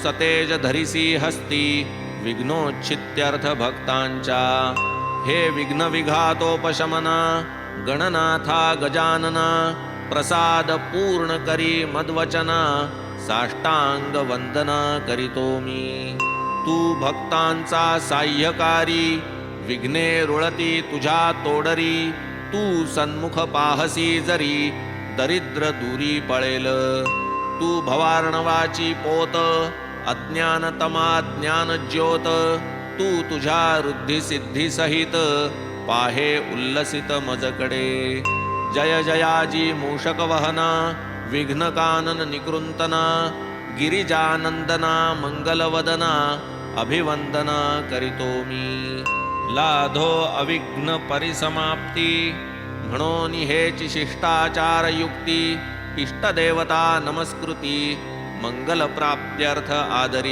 सतेज धरिसी हस्ती विघ्नोच्छित्यर्थ भक्तांच्या. हे विघ्न विघातोपशमना गणनाथा गजानना. प्रसाद पूर्ण करी मद्वचना साष्टांग वंदना करीतो मी. तू भक्तांचा साह्यकारी विघ्ने रुळती तुझ्या तोडरी. तू सन्मुख पाहसी जरी दरिद्र दूरी पळेल. तू भवार्णवाची पोत अज्ञानतमा ज्ञान ज्योत. तू तुझ्या रुद्धी सिद्धी सहित पाहे उल्लसित मजकडे. जय जयाजी मूषक वहना विघ्न कानन निकृंतना. गिरिजानंदना मंगलवदना अभिवंदना करीतो मी. लाधो अविघ्न परिसमाप्ती म्हणून हेची शिष्टाचार युक्ती. इष्टदेवता नमस्कृती मंगल प्राप्त्यर्थ आदरी